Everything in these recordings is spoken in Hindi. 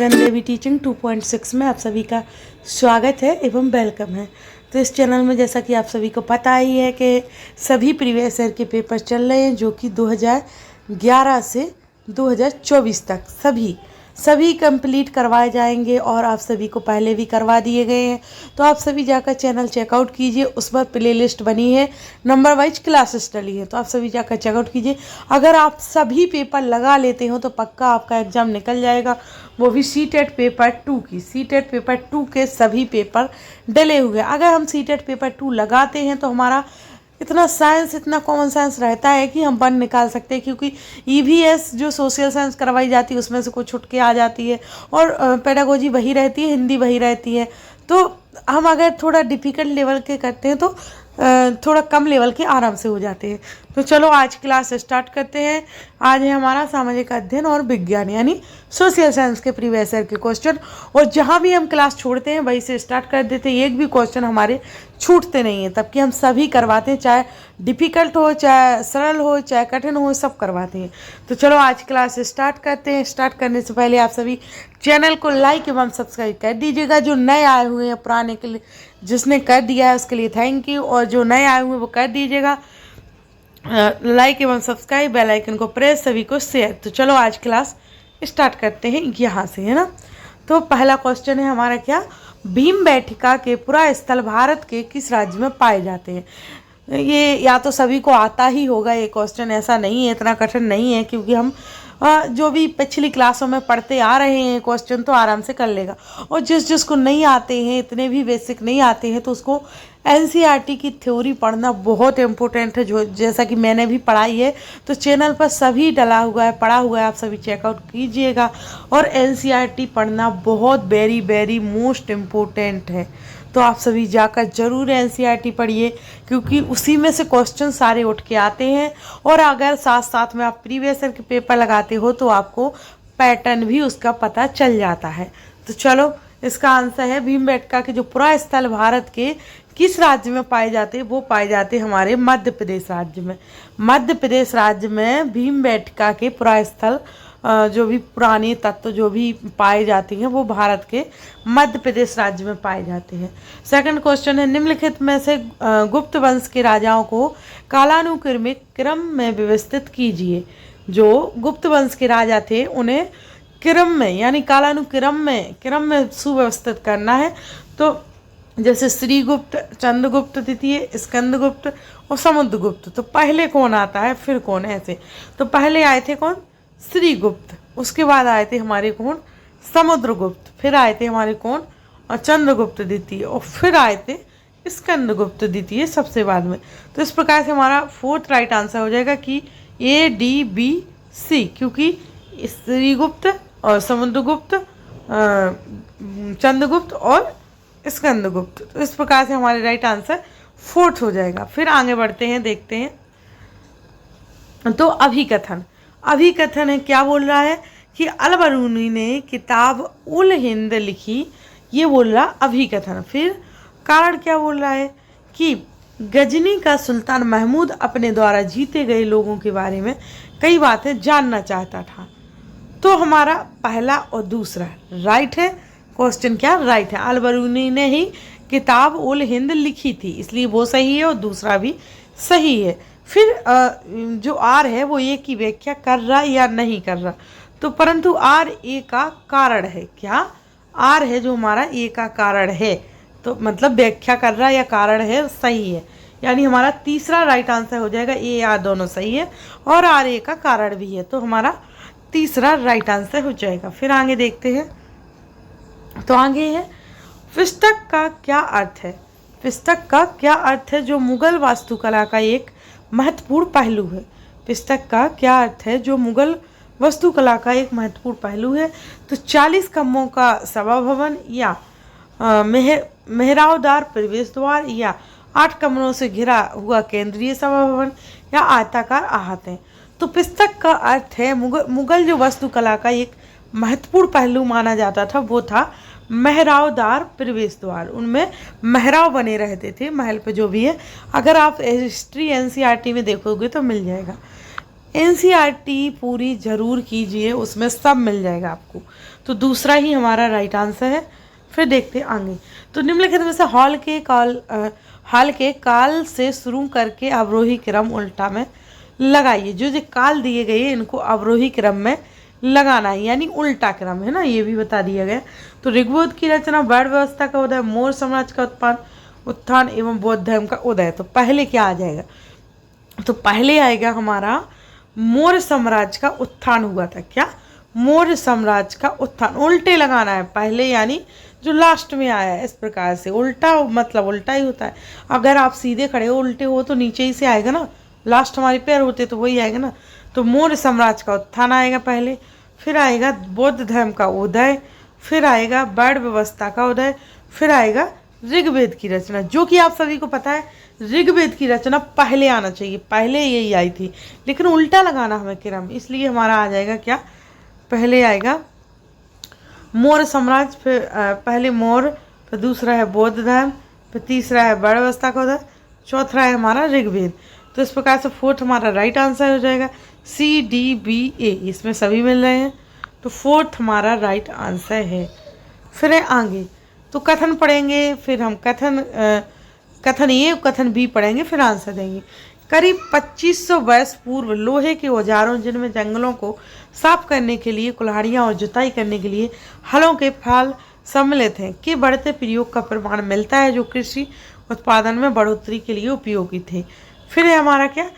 किरण देवी टीचिंग 2.6 में आप सभी का स्वागत है एवं वेलकम है। तो इस चैनल में जैसा कि आप सभी को पता ही है कि सभी प्रीवियस ईयर के पेपर चल रहे हैं, जो कि 2011 से 2024 तक सभी कंप्लीट करवाए जाएंगे और आप सभी को पहले भी करवा दिए गए हैं। तो आप सभी जाकर चैनल चेकआउट कीजिए, उस पर प्लेलिस्ट बनी है, नंबर वाइज क्लासेस डली है, तो आप सभी जाकर चेकआउट कीजिए। अगर आप सभी पेपर लगा लेते हो तो पक्का आपका एग्ज़ाम निकल जाएगा, वो भी सीटेट पेपर 2 की। सीटेट पेपर 2 के सभी पेपर डले हुए। अगर हम सीटेट पेपर 2 लगाते हैं तो हमारा इतना साइंस, इतना कॉमन साइंस रहता है कि हम वन निकाल सकते हैं, क्योंकि ईवीएस जो सोशल साइंस करवाई जाती है उसमें से कुछ छुट के आ जाती है और पेडागोजी वही रहती है, हिंदी वही रहती है। तो हम अगर थोड़ा डिफ़िकल्ट लेवल के करते हैं तो थोड़ा कम लेवल के आराम से हो जाते हैं। तो चलो आज क्लास स्टार्ट करते हैं। आज है हमारा सामाजिक अध्ययन और विज्ञान यानी सोशल साइंस के प्रीवियस ईयर के क्वेश्चन, और जहाँ भी हम क्लास छोड़ते हैं वहीं से स्टार्ट कर देते हैं। एक भी क्वेश्चन हमारे छूटते नहीं हैं, तब कि हम सभी करवाते हैं, चाहे डिफ़िकल्ट हो, चाहे सरल हो, चाहे कठिन हो, सब करवाते हैं। तो चलो आज क्लास स्टार्ट करते हैं। स्टार्ट करने से पहले आप सभी चैनल को लाइक एवं सब्सक्राइब कर दीजिएगा। जो नए आए हुए हैं, पुराने के लिए जिसने कर दिया है उसके लिए थैंक यू, और जो नए आए हुए हैं वो कर दीजिएगा लाइक एवं सब्सक्राइब, बेल आइकन को प्रेस, सभी को शेयर। तो चलो आज क्लास स्टार्ट करते हैं यहाँ से, है ना। तो पहला क्वेश्चन है हमारा क्या, भीमबेटका के पुरा स्थल भारत के किस राज्य में पाए जाते हैं। ये या तो सभी को आता ही होगा ये क्वेश्चन, ऐसा नहीं है, इतना कठिन नहीं है, क्योंकि हम जो भी पिछली क्लासों में पढ़ते आ रहे हैं क्वेश्चन तो आराम से कर लेगा। और जिसको नहीं आते हैं, इतने भी बेसिक नहीं आते हैं, तो उसको एनसीईआरटी की थ्योरी पढ़ना बहुत इम्पोर्टेंट है, जो जैसा कि मैंने भी पढ़ाई है। तो चैनल पर सभी डला हुआ है, पढ़ा हुआ है, आप सभी चेकआउट कीजिएगा। और एनसीईआरटी पढ़ना बहुत वेरी मोस्ट इम्पोर्टेंट है, तो आप सभी जाकर जरूर एनसीईआरटी पढ़िए, क्योंकि उसी में से क्वेश्चन सारे उठ के आते हैं। और अगर साथ साथ में आप प्रीवियस ईयर के पेपर लगाते हो तो आपको पैटर्न भी उसका पता चल जाता है। तो चलो इसका आंसर है भीमबेटका के जो पुरा स्थल भारत के किस राज्य में पाए जाते हैं, वो पाए जाते हैं हमारे मध्य प्रदेश राज्य में। मध्य प्रदेश राज्य में भीमबेटका के पुरा स्थल जो भी पुराने तत्व जो भी पाए जाते हैं वो भारत के मध्य प्रदेश राज्य में पाए जाते हैं। सेकंड क्वेश्चन है, निम्नलिखित में से गुप्त वंश के राजाओं को कालानुक्रमिक क्रम में व्यवस्थित कीजिए। जो गुप्त वंश के राजा थे उन्हें क्रम में यानी कालानुक्रम में सुव्यवस्थित करना है। तो जैसे श्रीगुप्त, चंद्रगुप्त द्वितीय, स्कंदगुप्त और समुद्रगुप्त। तो पहले कौन आता है फिर कौन, ऐसे। तो पहले आए थे कौन, श्रीगुप्त, उसके बाद आए थे हमारे कौन, समुद्रगुप्त, फिर आए थे हमारे कौन, और चंद्रगुप्त द्वितीय, और फिर आए थे स्कंदगुप्त द्वितीय सबसे बाद में। तो इस प्रकार से हमारा फोर्थ राइट आंसर हो जाएगा कि ADBC, क्योंकि श्रीगुप्त और समुद्रगुप्त, चंद्रगुप्त और स्कंदगुप्त। तो इस प्रकार से हमारे राइट आंसर फोर्थ हो जाएगा। फिर आगे बढ़ते हैं, देखते हैं। तो अभिकथन है, क्या बोल रहा है कि अल-बरूनी ने किताब उल हिंद लिखी, ये बोल रहा अभिकथन। फिर कारण क्या बोल रहा है कि गजनी का सुल्तान महमूद अपने द्वारा जीते गए लोगों के बारे में कई बातें जानना चाहता था। तो हमारा पहला और दूसरा राइट है। क्वेश्चन क्या राइट है, अल-बरूनी ने ही किताब उल हिंद लिखी थी, इसलिए वो सही है और दूसरा भी सही है। फिर जो आर है वो ए की व्याख्या कर रहा या नहीं कर रहा, तो परंतु आर ए का कारण है। क्या आर है जो हमारा ए का कारण है, तो मतलब व्याख्या कर रहा या कारण है, सही है। यानी हमारा तीसरा राइट आंसर हो जाएगा, ए आर दोनों सही है और आर ए का कारण भी है, तो हमारा तीसरा राइट आंसर हो जाएगा। फिर आगे देखते हैं। तो आगे है, पुस्तक का क्या अर्थ है। पुस्तक का क्या अर्थ है जो मुगल वास्तुकला का एक महत्वपूर्ण पहलू है। पुस्तक का क्या अर्थ है जो मुगल वास्तुकला का एक महत्वपूर्ण पहलू है। तो 40 खम्भों का सभा भवन, या मेहरावदार प्रवेश द्वार, या 8 कमरों से घिरा हुआ केंद्रीय सभा भवन, या आयताकार आहते। तो पुस्तक का अर्थ है मुगल जो वास्तुकला का एक महत्वपूर्ण पहलू माना जाता था वो था मेहरावदार प्रवेश द्वार। उनमें मेहराव बने रहते थे महल पे, जो भी है। अगर आप हिस्ट्री एनसीईआरटी में देखोगे तो मिल जाएगा। एनसीईआरटी पूरी ज़रूर कीजिए, उसमें सब मिल जाएगा आपको। तो दूसरा ही हमारा राइट आंसर है। फिर देखते हैं आगे। तो निम्नलिखित में से हाल के काल से शुरू करके अवरोही क्रम उल्टा में लगाइए। जो जो काल दिए गए हैं इनको अवरोही क्रम में लगाना है, यानी उल्टा क्रम है ना, ये भी बता दिया गया। तो ऋग्वेद की रचना, वर्ण व्यवस्था का उदय, मौर्य साम्राज्य का उत्थान एवं बौद्ध धर्म का उदय। तो पहले क्या आ जाएगा? तो पहले आएगा हमारा मौर्य साम्राज्य का उत्थान हुआ था। क्या? मौर्य साम्राज्य का उत्थान। उल्टे लगाना है पहले, यानी जो लास्ट में आया है। इस प्रकार से उल्टा मतलब उल्टा ही होता है। अगर आप सीधे खड़े हो उल्टे हो तो नीचे ही से आएगा ना, लास्ट हमारे पैर होते तो वही आएगा ना। तो मौर्य साम्राज्य का उत्थान आएगा पहले, फिर आएगा बौद्ध धर्म का उदय, फिर आएगा वर्ण व्यवस्था का उदय, फिर आएगा ऋग्वेद की रचना। जो कि आप सभी को पता है ऋग्वेद की रचना पहले आना चाहिए, पहले यही आई थी, लेकिन उल्टा लगाना हमें क्रम, इसलिए हमारा आ जाएगा क्या? पहले आएगा मौर्य साम्राज्य, फिर पहले मौर्य, फिर दूसरा है बौद्ध धर्म, फिर तीसरा है वर्ण व्यवस्था का उदय, चौथा है हमारा ऋग्वेद। तो इस प्रकार से फोर्थ हमारा राइट आंसर हो जाएगा CDBA, इसमें सभी मिल रहे हैं। तो फोर्थ हमारा राइट आंसर है। फिर है आगे। तो कथन पढ़ेंगे, फिर हम कथन ए कथन बी पढ़ेंगे, फिर आंसर देंगे। करीब 2500 वर्ष पूर्व लोहे के औजारों, जिनमें जंगलों को साफ करने के लिए, कुल्हाड़ियाँ और जुताई करने के लिए हलों के फाल सम्मिलित हैं, के बढ़ते प्रयोग का प्रमाण मिलता है, जो कृषि उत्पादन में बढ़ोतरी के लिए उपयोगी थे। फिर है हमारा क्या?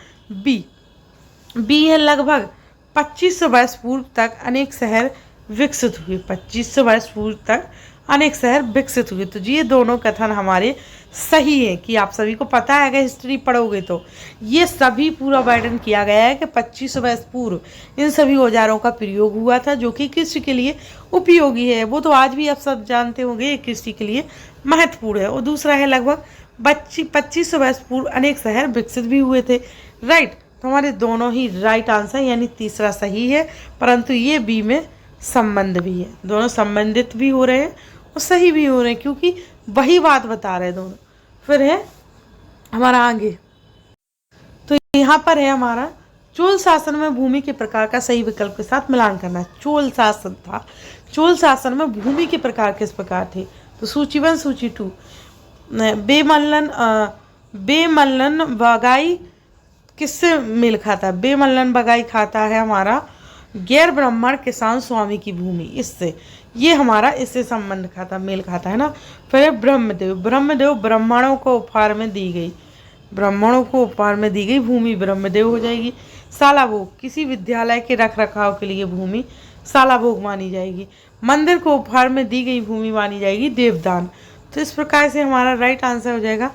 बी है लगभग 2500 वर्ष पूर्व तक अनेक शहर विकसित हुए। 2500 वर्ष पूर्व तक अनेक शहर विकसित हुए। तो ये दोनों कथन हमारे सही है, कि आप सभी को पता है, अगर हिस्ट्री पढ़ोगे तो ये सभी पूरा वर्णन किया गया है कि 2500 वर्ष पूर्व इन सभी औजारों का प्रयोग हुआ था, जो कि कृषि के लिए उपयोगी है। वो तो आज भी आप सब जानते होंगे, ये कृषि के लिए महत्वपूर्ण है। और दूसरा है लगभग 2500 वर्ष पूर्व अनेक शहर विकसित भी हुए थे। राइट, तो हमारे दोनों ही राइट आंसर, यानी तीसरा सही है, परंतु ये बी में संबंध भी है। दोनों संबंधित भी हो रहे हैं और सही भी हो रहे हैं, क्योंकि वही बात बता रहे हैं दोनों। फिर है हमारा आगे। तो यहाँ पर है हमारा चोल शासन में भूमि के प्रकार का सही विकल्प के साथ मिलान करना। चोल शासन था, चोल शासन में भूमि के प्रकार किस प्रकार थे? तो सूची 1 सूची 2। बेमल्लन बगाई किससे मेल खाता है? बेमल्लन बगाई खाता है हमारा गैर ब्राह्मण किसान स्वामी की भूमि, इससे ये हमारा इससे संबंध खाता, मेल खाता है ना। फिर ब्रह्मदेव, ब्रह्मदेव ब्राह्मणों को उपहार में दी गई, ब्राह्मणों को उपहार में दी गई भूमि ब्रह्मदेव हो जाएगी। शालाभोग, किसी विद्यालय के रख रखाव के लिए भूमि शालाभोग मानी जाएगी। मंदिर को उपहार में दी गई भूमि मानी जाएगी देवदान। तो इस प्रकार से हमारा राइट आंसर हो जाएगा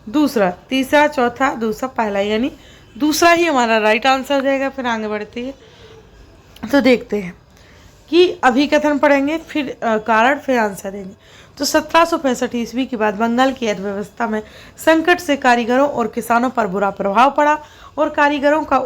दूसरा। तीसरा, चौथा, दूसरा, पहला, यानी दूसरा ही हमारा राइट आंसर हो जाएगा। फिर आगे बढ़ते हैं तो देखते हैं कि अभी कथन पढ़ेंगे, फिर कारण, फिर आंसर देंगे। तो 1765 ईस्वी के बाद बंगाल की अर्थव्यवस्था में संकट से कारीगरों और किसानों पर बुरा प्रभाव पड़ा और कारीगरों का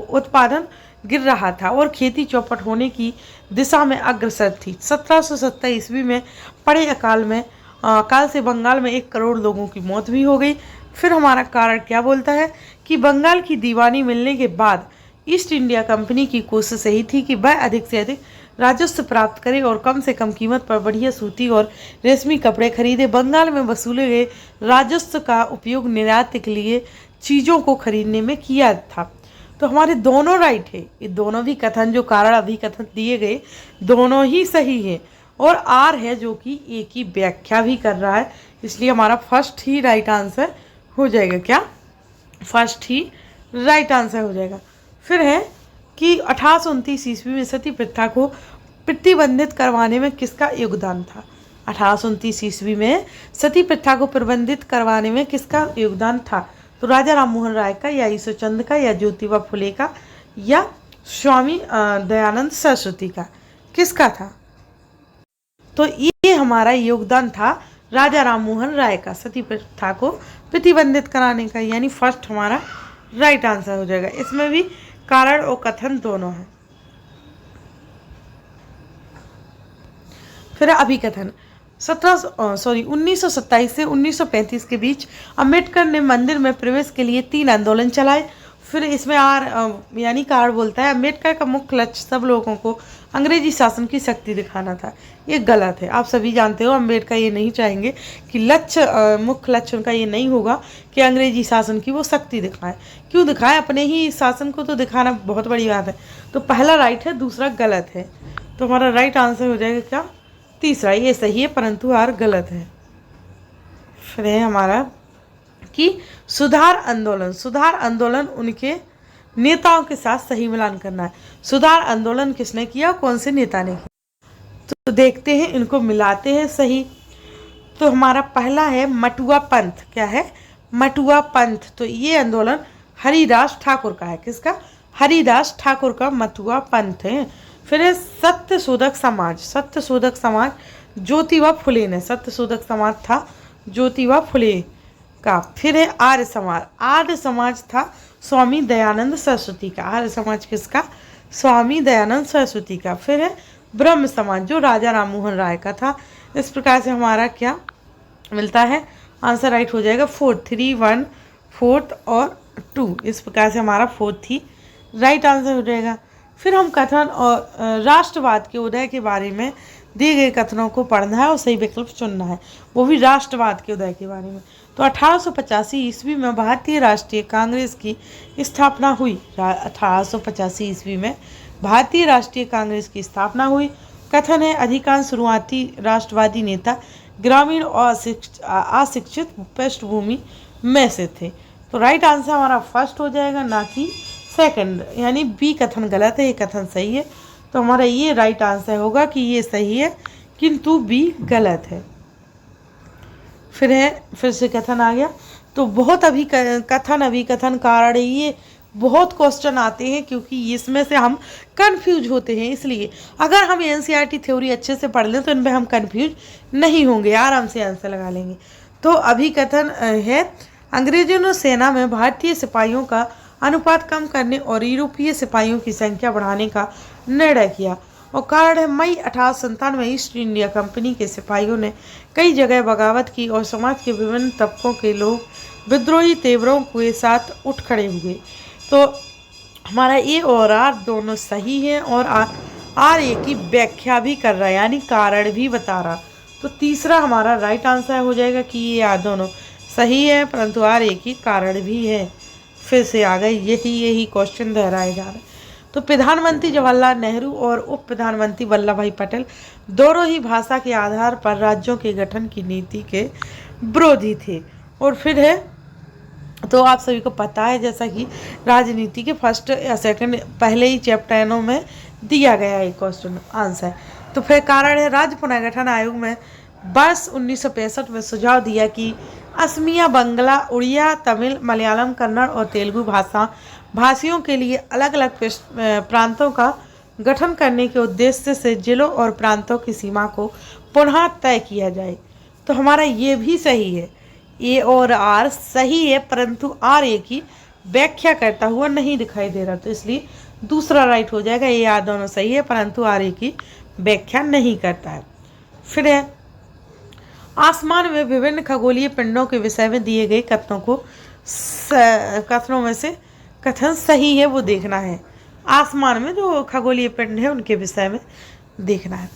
उत्पादन गिर रहा था और खेती चौपट होने की दिशा में अग्रसर थी। 1770 ईस्वी में पड़े अकाल से बंगाल में 1 करोड़ लोगों की मौत भी हो गई। फिर हमारा कारण क्या बोलता है कि बंगाल की दीवानी मिलने के बाद ईस्ट इंडिया कंपनी की कोशिश यही थी कि वह अधिक से अधिक राजस्व प्राप्त करे और कम से कम कीमत पर बढ़िया सूती और रेशमी कपड़े खरीदे। बंगाल में वसूले गए राजस्व का उपयोग निर्यात के लिए चीज़ों को खरीदने में किया था। तो हमारे दोनों राइट है, ये दोनों भी कथन, जो कारण अभी कथन दिए गए, दोनों ही सही है। और आर है जो कि ए की व्याख्या भी कर रहा है, इसलिए हमारा फर्स्ट ही राइट आंसर हो जाएगा। क्या? फर्स्ट ही राइट आंसर हो जाएगा। फिर है कि 1829 ईस्वी में सती प्रथा को प्रतिबंधित करवाने में किसका योगदान था? 1829 ईस्वी में सती प्रथा को प्रतिबंधित करवाने में किसका योगदान था? तो राजा राममोहन राय का, या ईश्वरचंद का, या ज्योतिबा फुले का, या स्वामी दयानंद सरस्वती का? किसका था? तो ये हमारा योगदान था राजा राममोहन राय का, सती प्रथा को प्रतिबंधित कराने का, यानी फर्स्ट हमारा राइट आंसर हो जाएगा। इसमें भी कारण और कथन दोनों हैं। फिर अभी कथन 1927 से 1935 के बीच अम्बेडकर ने मंदिर में प्रवेश के लिए 3 आंदोलन चलाए। फिर इसमें यानी कार्ड बोलता है अम्बेडकर का मुख्य लक्ष्य सब लोगों को अंग्रेजी शासन की शक्ति दिखाना था। ये गलत है। आप सभी जानते हो अम्बेडकर ये नहीं चाहेंगे कि मुख्य लक्ष्य उनका ये नहीं होगा कि अंग्रेजी शासन की वो शक्ति दिखाएं। क्यों दिखाएं? अपने ही शासन को तो दिखाना बहुत बड़ी बात है। तो पहला राइट है, दूसरा गलत है। तो हमारा राइट आंसर हो जाएगा क्या? तीसरा। ये सही है परंतु आर गलत है। फिर है हमारा कि सुधार आंदोलन उनके नेताओं के साथ सही मिलान करना है। सुधार आंदोलन किसने किया, कौन से नेता ने किया? तो देखते हैं, इनको मिलाते हैं सही। तो हमारा पहला है मटुआ पंथ। क्या है? मटुआ पंथ। तो ये आंदोलन हरिदास ठाकुर का है। किसका? हरिदास ठाकुर का मटुआ पंथ है। फिर है सत्य शोधक समाज ज्योतिबा फुले ने, सत्य शोधक समाज था ज्योतिबा फुले का। फिर है आर्य समाज था स्वामी दयानंद सरस्वती का। आर्य समाज किसका? स्वामी दयानंद सरस्वती का। फिर है ब्रह्म समाज जो राजा राम मोहन राय का था। इस प्रकार से हमारा क्या मिलता है? आंसर राइट हो जाएगा 4, 3, 1, 4 और 2। इस प्रकार से हमारा 4 ही राइट आंसर हो जाएगा। फिर हम कथन और राष्ट्रवाद के उदय के बारे में दिए गए कथनों को पढ़ना है और सही विकल्प चुनना है, वो भी राष्ट्रवाद के उदय के बारे में। तो 1885 ईस्वी में भारतीय राष्ट्रीय कांग्रेस की स्थापना हुई। 1885 ईस्वी में भारतीय राष्ट्रीय कांग्रेस की स्थापना हुई। कथन है अधिकांश शुरुआती राष्ट्रवादी नेता ग्रामीण और अशिक्षित पृष्ठभूमि में से थे। तो राइट आंसर हमारा फर्स्ट हो जाएगा, ना कि सेकंड, यानी बी कथन गलत है, ये कथन सही है। तो हमारा ये राइट आंसर होगा कि ये सही है किंतु बी गलत है। फिर से कथन आ गया। तो बहुत अभिकथन कारण ये बहुत क्वेश्चन आते हैं क्योंकि इसमें से हम कंफ्यूज होते हैं। इसलिए अगर हम एनसीईआरटी थ्योरी अच्छे से पढ़ लें तो इनमें हम कंफ्यूज नहीं होंगे, आराम से आंसर लगा लेंगे। तो अभिकथन है अंग्रेजों ने सेना में भारतीय सिपाहियों का अनुपात कम करने और यूरोपीय सिपाहियों की संख्या बढ़ाने का निर्णय किया। और कारण है मई 1897 में ईस्ट इंडिया कंपनी के सिपाहियों ने कई जगह बगावत की और समाज के विभिन्न तबकों के लोग विद्रोही तेवरों के साथ उठ खड़े हुए। तो हमारा ए और आर दोनों सही है और आर ए की व्याख्या भी कर रहा है, यानी कारण भी बता रहा। तो तीसरा हमारा राइट आंसर हो जाएगा कि ये दोनों सही है परंतु आर ए की कारण भी है। फिर से आ गए, यही क्वेश्चन दोहराए जा रहे। तो प्रधानमंत्री जवाहरलाल नेहरू और उप प्रधानमंत्री वल्लभ भाई पटेल दोनों ही भाषा के आधार पर राज्यों के गठन की नीति के विरोधी थे। और फिर है, तो आप सभी को पता है जैसा कि राजनीति के फर्स्ट या सेकंड पहले ही चैप्टरों में दिया गया है क्वेश्चन आंसर। तो फिर कारण है राज्य पुनर्गठन आयोग में वर्ष 1965 में सुझाव दिया कि असमिया, बंगला, उड़िया, तमिल, मलयालम, कन्नड़ और तेलुगु भाषियों के लिए अलग अलग प्रांतों का गठन करने के उद्देश्य से जिलों और प्रांतों की सीमा को पुनः तय किया जाए। तो हमारा ये भी सही है, ए और आर सही है परंतु आर ए की व्याख्या करता हुआ नहीं दिखाई दे रहा। तो इसलिए दूसरा राइट हो जाएगा, ए आर दोनों सही है परंतु आर ए की व्याख्या नहीं करता है। फिर है आसमान में विभिन्न खगोलीय पिंडों के विषय में दिए गए कथनों में से कथन सही है वो देखना है। आसमान में जो खगोलीय पिंड है उनके विषय में देखना है।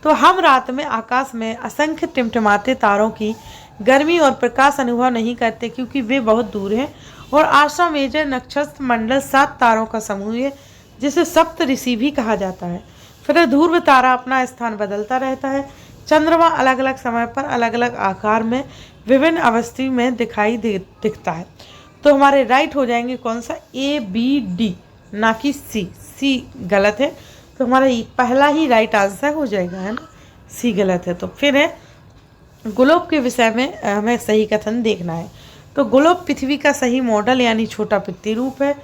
तो हम रात में आकाश में असंख्य टिमटिमाते तारों की गर्मी और प्रकाश अनुभव नहीं करते क्योंकि वे बहुत दूर हैं। और आशा मेजर नक्षत्र मंडल 7 तारों का समूह है जिसे सप्त ऋषि भी कहा जाता है। फिर ध्रुव तारा अपना स्थान बदलता रहता है। चंद्रमा अलग अलग समय पर अलग अलग आकार में विभिन्न अवस्थी में दिखता है। तो हमारे राइट हो जाएंगे कौन सा, ए, बी, डी, ना कि सी गलत है। तो हमारा पहला ही राइट आंसर हो जाएगा, है ना, सी गलत है। तो फिर है ग्लोब के विषय में हमें सही कथन देखना है। तो ग्लोब पृथ्वी का सही मॉडल यानी छोटा प्रतिरूप है।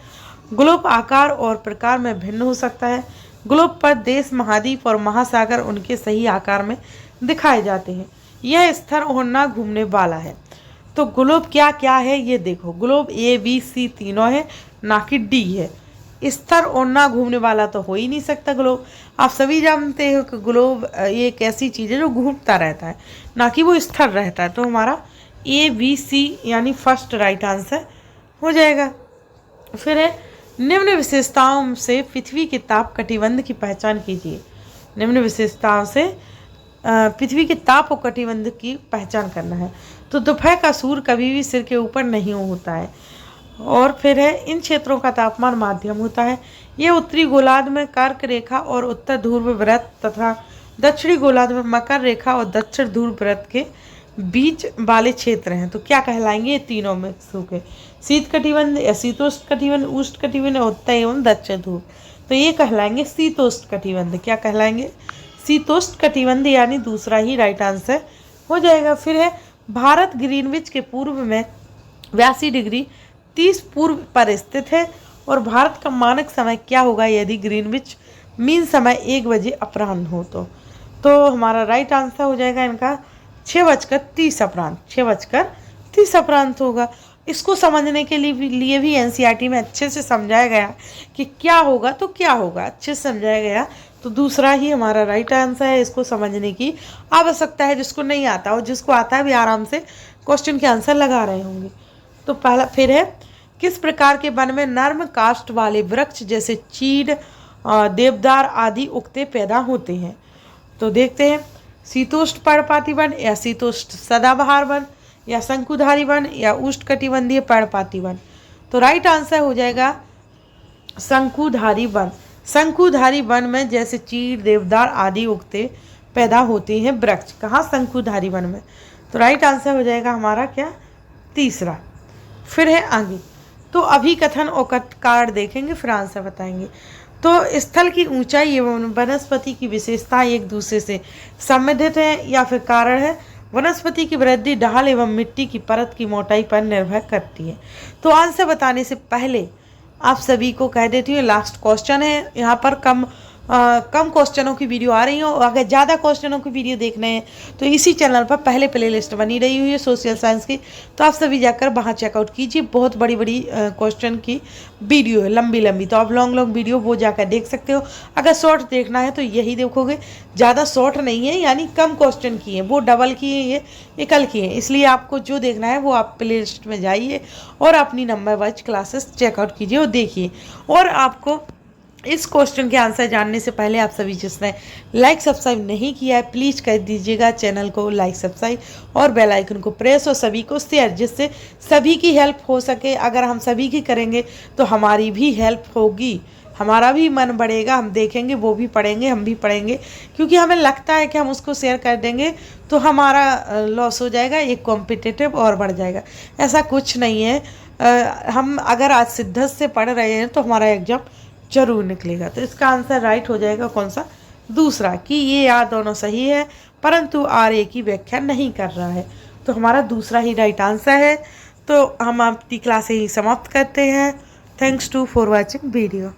ग्लोब आकार और प्रकार में भिन्न हो सकता है। ग्लोब पर देश, महाद्वीप और महासागर उनके सही आकार में दिखाए जाते हैं। यह स्थिर और ना घूमने वाला है। तो ग्लोब क्या क्या है ये देखो, ग्लोब ए, बी, सी तीनों है, ना कि डी है। स्थिर और ना घूमने वाला तो हो ही नहीं सकता ग्लोब। आप सभी जानते हो कि ग्लोब ये एक ऐसी चीज़ है जो घूमता रहता है, ना कि वो स्थिर रहता है। तो हमारा ए, बी, सी यानी फर्स्ट राइट आंसर हो जाएगा। फिर है निम्न विशेषताओं से पृथ्वी के ताप कटिबंध की पहचान कीजिए। निम्न विशेषताओं से पृथ्वी के ताप और कटिबंध की पहचान करना है। तो दोपहर का सूर्य कभी भी सिर के ऊपर नहीं होता है। और फिर है इन क्षेत्रों का तापमान माध्यम होता है। ये उत्तरी गोलार्ध में कर्क रेखा और उत्तर ध्रुव वृत्त तथा दक्षिणी गोलार्ध में मकर रेखा और दक्षिण ध्रुव वृत्त के बीच वाले क्षेत्र हैं। तो क्या कहलाएंगे ये तीनों में सूखे? शीत कटिबंध या शीतोष्ण कटिबंध, उष्ण कटिबंध, उत्तर एवं दक्षिण ध्रुव। तो ये कहलाएंगे शीतोष्ण कटिबंध। क्या कहलाएंगे? शीतोष्ण कटिबंध, यानी दूसरा ही राइट आंसर हो जाएगा। फिर है भारत ग्रीनविच के पूर्व में 82 डिग्री 30 पूर्व पर स्थित है और भारत का मानक समय क्या होगा यदि ग्रीनविच मीन समय 1 बजे अपराह्न हो? तो हमारा राइट आंसर हो जाएगा इनका 6:30 अपराह्न, 6:30 अपराह्न होगा। इसको समझने के लिए भी एनसीईआरटी में अच्छे से समझाया गया कि क्या होगा तो क्या होगा, अच्छे से समझाया गया। तो दूसरा ही हमारा राइट आंसर है। इसको समझने की आवश्यकता है, जिसको नहीं आता और जिसको आता है भी आराम से क्वेश्चन के आंसर लगा रहे होंगे। तो पहला फिर है किस प्रकार के वन में नर्म काष्ठ वाले वृक्ष जैसे चीड़, देवदार आदि उगते पैदा होते हैं? तो देखते हैं, शीतोष्ण पर्णपाती वन या शीतोष्ण सदाबहार वन या शंकुधारी वन या उष्णकटिबंधीय पर्णपाती वन। तो राइट आंसर हो जाएगा शंकुधारी वन। शंकुधारी वन में जैसे चीड़, देवदार आदि उगते पैदा होते हैं वृक्ष। कहाँ? शंकुधारी वन में। तो राइट आंसर हो जाएगा हमारा क्या? तीसरा। फिर है आगे, तो अभिकथन और कार्ड देखेंगे, फिर आंसर बताएंगे। तो स्थल की ऊंचाई एवं वनस्पति की विशेषता एक दूसरे से संबंधित है या फिर कारण है? वनस्पति की वृद्धि ढाल एवं मिट्टी की परत की मोटाई पर निर्भर करती है। तो आंसर बताने से पहले आप सभी को कह देती हूँ, लास्ट क्वेश्चन है। यहाँ पर कम क्वेश्चनों की वीडियो आ रही हो। अगर ज़्यादा क्वेश्चनों की वीडियो देखने हैं तो इसी चैनल पर पहले प्लेलिस्ट बनी रही हुई है सोशल साइंस की, तो आप सभी जाकर वहाँ चेकआउट कीजिए। बहुत बड़ी बड़ी क्वेश्चन की वीडियो है, लंबी लंबी। तो आप लॉन्ग वीडियो वो जाकर देख सकते हो। अगर शॉर्ट देखना है तो यही देखोगे। ज़्यादा शॉर्ट नहीं है, यानी कम क्वेश्चन की है, वो डबल की है, ये एकल की है। इसलिए आपको जो देखना है वो आप प्ले लिस्ट में जाइए और अपनी नंबर वाइज क्लासेस चेकआउट कीजिए और देखिए। और आपको इस क्वेश्चन के आंसर जानने से पहले आप सभी जिसने लाइक सब्सक्राइब नहीं किया है प्लीज़ कर दीजिएगा चैनल को लाइक सब्सक्राइब और बेल आइकन को प्रेस और सभी को शेयर, जिससे सभी की हेल्प हो सके। अगर हम सभी की करेंगे तो हमारी भी हेल्प होगी, हमारा भी मन बढ़ेगा, हम देखेंगे, वो भी पढ़ेंगे, हम भी पढ़ेंगे। क्योंकि हमें लगता है कि हम उसको शेयर कर देंगे तो हमारा लॉस हो जाएगा, एक कॉम्पिटिटिव और बढ़ जाएगा। ऐसा कुछ नहीं है। हम अगर आज सिद्धत से पढ़ रहे हैं तो हमारा एग्जाम जरूर निकलेगा। तो इसका आंसर राइट हो जाएगा कौन सा? दूसरा, कि ये याद दोनों सही है परंतु आर्य की व्याख्या नहीं कर रहा है। तो हमारा दूसरा ही राइट आंसर है। तो हम अपनी क्लास यही समाप्त करते हैं। Thanks to for watching video.